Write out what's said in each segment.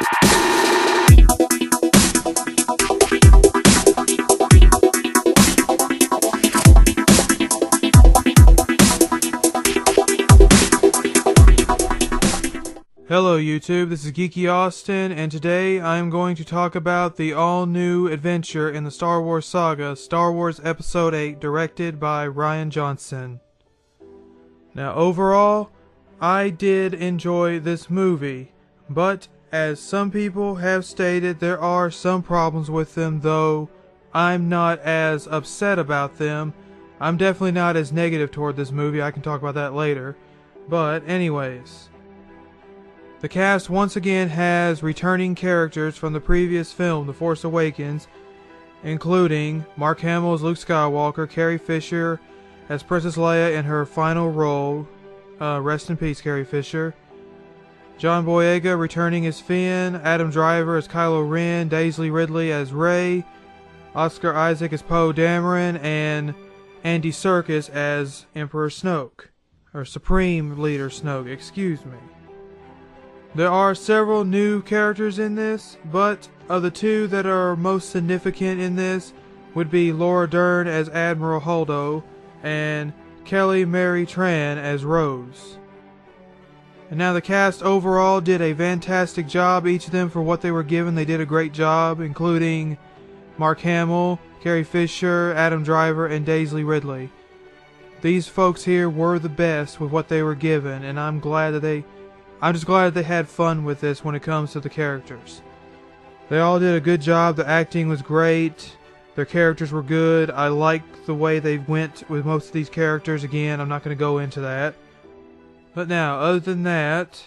Hello YouTube, this is GeekyAustin, and today I am going to talk about the all-new adventure in the Star Wars saga, Star Wars Episode 8, directed by Rian Johnson. Now overall, I did enjoy this movie, but as some people have stated, there are some problems with them, though I'm not as upset about them. I'm definitely not as negative toward this movie, I can talk about that later. But anyways, the cast once again has returning characters from the previous film, The Force Awakens, including Mark Hamill as Luke Skywalker, Carrie Fisher as Princess Leia in her final role, rest in peace Carrie Fisher, John Boyega returning as Finn, Adam Driver as Kylo Ren, Daisy Ridley as Rey, Oscar Isaac as Poe Dameron, and Andy Serkis as Emperor Snoke, or Supreme Leader Snoke, excuse me. There are several new characters in this, but of the two that are most significant in this would be Laura Dern as Admiral Holdo and Kelly Mary Tran as Rose. And now the cast overall did a fantastic job, each of them for what they were given. They did a great job, including Mark Hamill, Carrie Fisher, Adam Driver, and Daisy Ridley. These folks here were the best with what they were given, and I'm just glad they had fun with this when it comes to the characters. They all did a good job. The acting was great. Their characters were good. I liked the way they went with most of these characters. Again, I'm not going to go into that. But now, other than that,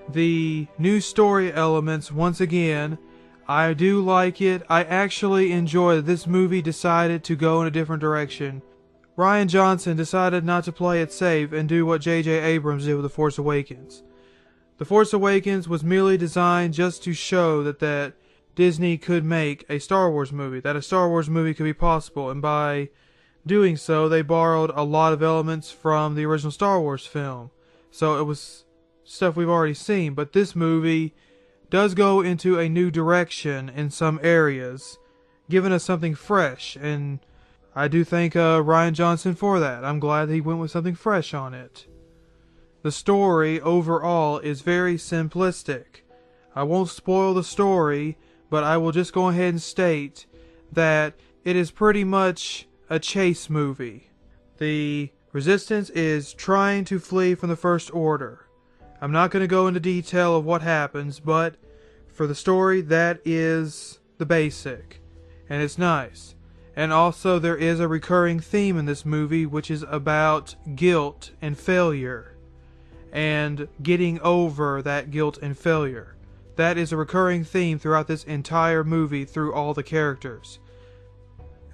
the new story elements, once again, I do like it. I actually enjoy that this movie decided to go in a different direction. Rian Johnson decided not to play it safe and do what J.J. Abrams did with The Force Awakens. The Force Awakens was merely designed just to show that Disney could make a Star Wars movie, that a Star Wars movie could be possible, and by doing so, they borrowed a lot of elements from the original Star Wars film. So it was stuff we've already seen, but this movie does go into a new direction in some areas, giving us something fresh, and I do thank Rian Johnson for that. I'm glad that he went with something fresh on it. The story overall is very simplistic. I won't spoil the story, but I will just go ahead and state that it is pretty much a chase movie. The Resistance is trying to flee from the First Order. I'm not going to go into detail of what happens, but for the story, that is the basic. And it's nice. And also there is a recurring theme in this movie, which is about guilt and failure, and getting over that guilt and failure. That is a recurring theme throughout this entire movie through all the characters.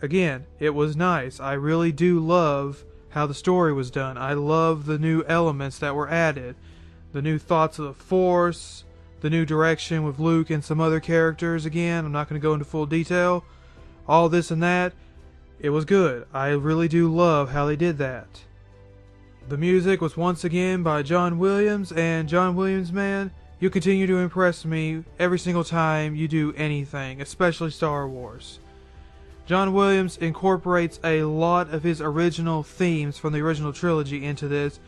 Again, it was nice. I really do love how the story was done. I love the new elements that were added. The new thoughts of the Force, the new direction with Luke and some other characters. Again, I'm not going to go into full detail. All this and that. It was good. I really do love how they did that. The music was once again by John Williams, and John Williams, man, you continue to impress me every single time you do anything, especially Star Wars. John Williams incorporates a lot of his original themes from the original trilogy into this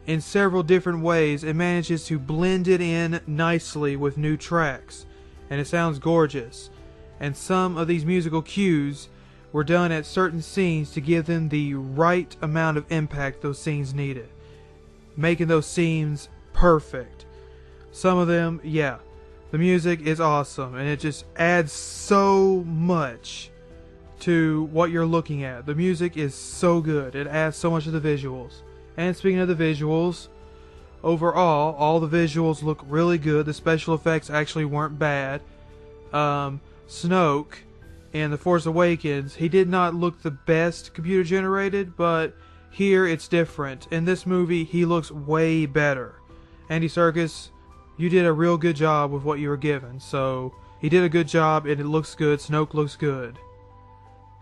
in several different ways and manages to blend it in nicely with new tracks, and it sounds gorgeous. And some of these musical cues were done at certain scenes to give them the right amount of impact those scenes needed, making those scenes perfect. Some of them, yeah, the music is awesome, and it just adds so much to what you're looking at. The music is so good. It adds so much to the visuals. And speaking of the visuals, overall, all the visuals look really good. The special effects actually weren't bad. Snoke in The Force Awakens, he did not look the best computer generated, but here it's different. In this movie, he looks way better. Andy Serkis, you did a real good job with what you were given. So, he did a good job and it looks good. Snoke looks good.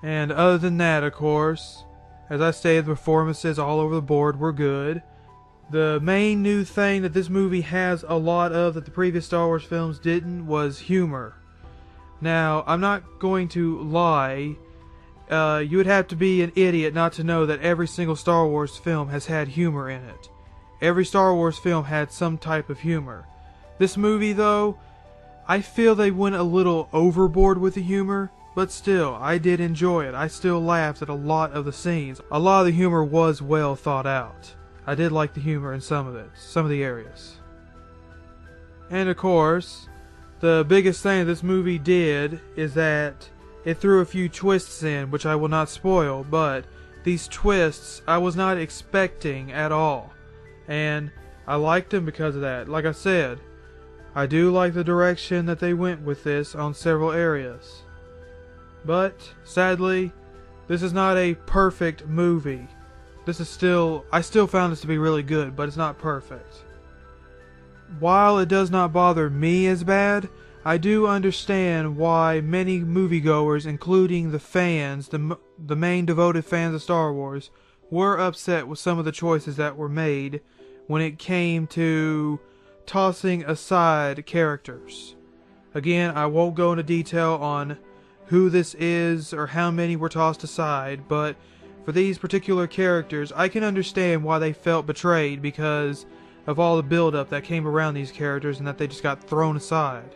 And other than that, of course, as I stated, the performances all over the board were good. The main new thing that this movie has a lot of that the previous Star Wars films didn't was humor. Now, I'm not going to lie. You would have to be an idiot not to know that every single Star Wars film has had humor in it. Every Star Wars film had some type of humor. This movie, though, I feel they went a little overboard with the humor, but still, I did enjoy it. I still laughed at a lot of the scenes. A lot of the humor was well thought out. I did like the humor in some of it, some of the areas. And of course, the biggest thing this movie did is that it threw a few twists in, which I will not spoil, but these twists I was not expecting at all. And I liked them because of that. Like I said, I do like the direction that they went with this on several areas. But, sadly, this is not a perfect movie. I still found this to be really good, but it's not perfect. While it does not bother me as bad, I do understand why many moviegoers, including the fans, the main devoted fans of Star Wars, were upset with some of the choices that were made when it came to tossing aside characters. Again, I won't go into detail on who this is or how many were tossed aside, but for these particular characters, I can understand why they felt betrayed because of all the build-up that came around these characters and that they just got thrown aside.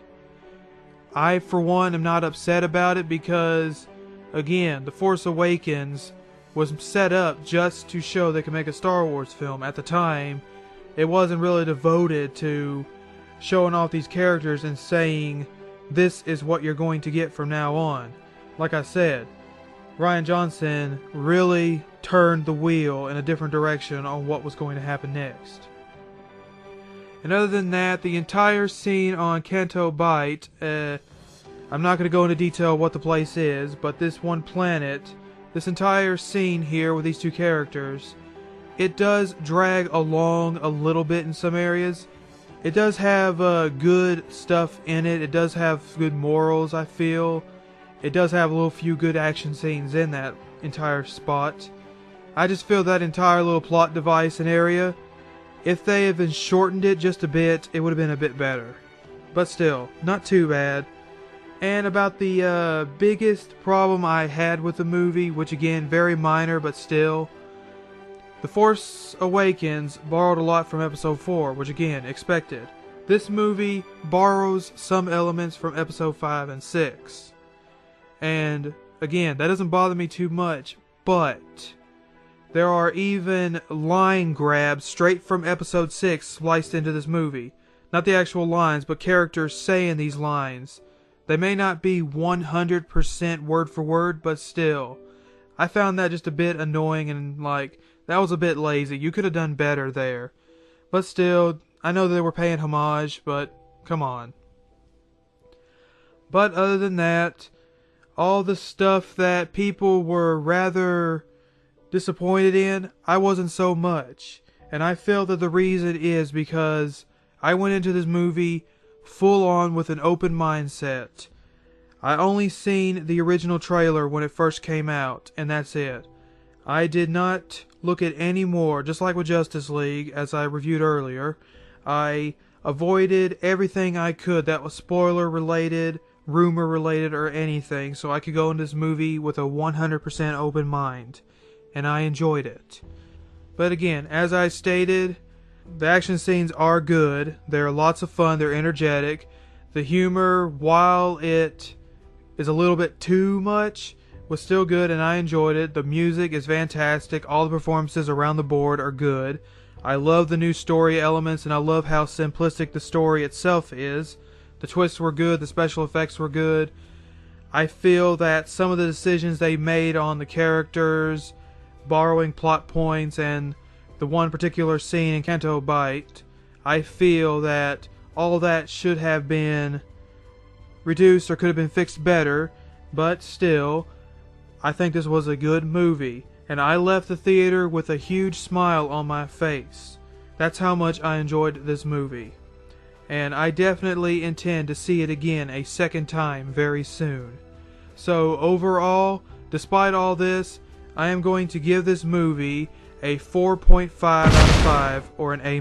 I, for one, am not upset about it because, again, The Force Awakens was set up just to show they could make a Star Wars film. At the time, it wasn't really devoted to showing off these characters and saying, this is what you're going to get from now on. Like I said, Rian Johnson really turned the wheel in a different direction on what was going to happen next. And other than that, the entire scene on Kanto Bight, I'm not going to go into detail what the place is, but this one planet, this entire scene here with these two characters, it does drag along a little bit in some areas. It does have good stuff in it. It does have good morals, I feel. It does have a little few good action scenes in that entire spot. I just feel that entire little plot device and area, if they had been shortened it just a bit, it would have been a bit better. But still, not too bad. And about the biggest problem I had with the movie, which again, very minor, but still, The Force Awakens borrowed a lot from Episode 4, which again, expected. This movie borrows some elements from Episode 5 and 6. And again, that doesn't bother me too much, but there are even line grabs straight from Episode 6 spliced into this movie. Not the actual lines, but characters saying these lines. They may not be 100% word for word, but still. I found that just a bit annoying and that was a bit lazy. You could have done better there. But still, I know they were paying homage, but come on. But other than that, all the stuff that people were rather disappointed in, I wasn't so much. And I feel that the reason is because I went into this movie full on with an open mindset. I only seen the original trailer when it first came out, and that's it. I did not look at any more, just like with Justice League, as I reviewed earlier. I avoided everything I could that was spoiler related, rumor related, or anything, so I could go into this movie with a 100% open mind. And I enjoyed it. But again, as I stated, the action scenes are good. They're lots of fun. They're energetic. The humor, while it is a little bit too much, was still good and I enjoyed it. The music is fantastic. All the performances around the board are good. I love the new story elements and I love how simplistic the story itself is. The twists were good. The special effects were good. I feel that some of the decisions they made on the characters, borrowing plot points, and the one particular scene in Kanto Bight, I feel that all that should have been reduced or could have been fixed better, but still, I think this was a good movie, and I left the theater with a huge smile on my face. That's how much I enjoyed this movie. And I definitely intend to see it again a second time very soon. So overall, despite all this, I am going to give this movie a 4.5 out of 5 or an A-.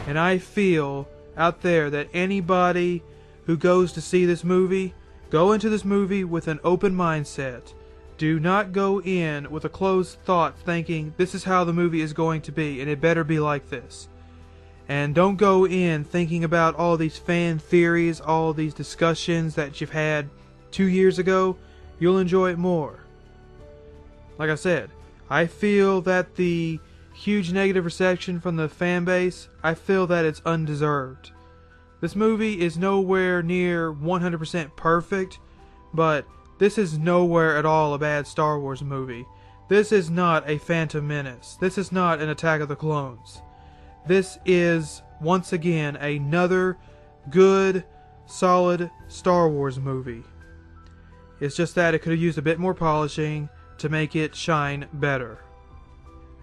And I feel out there that anybody who goes to see this movie, go into this movie with an open mindset. Do not go in with a closed thought thinking this is how the movie is going to be and it better be like this. And don't go in thinking about all these fan theories, all these discussions that you've had 2 years ago. You'll enjoy it more. Like I said, I feel that the huge negative reception from the fan base, I feel that it's undeserved. This movie is nowhere near 100% perfect, but this is nowhere at all a bad Star Wars movie. This is not a Phantom Menace. This is not an Attack of the Clones. This is, once again, another good, solid Star Wars movie. It's just that it could have used a bit more polishing to make it shine better.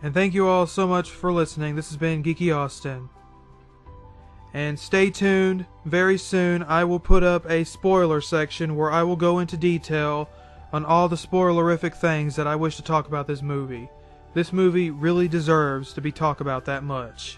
And thank you all so much for listening. This has been GeekyAustin. And stay tuned. Very soon I will put up a spoiler section where I will go into detail on all the spoilerific things that I wish to talk about this movie. This movie really deserves to be talked about that much.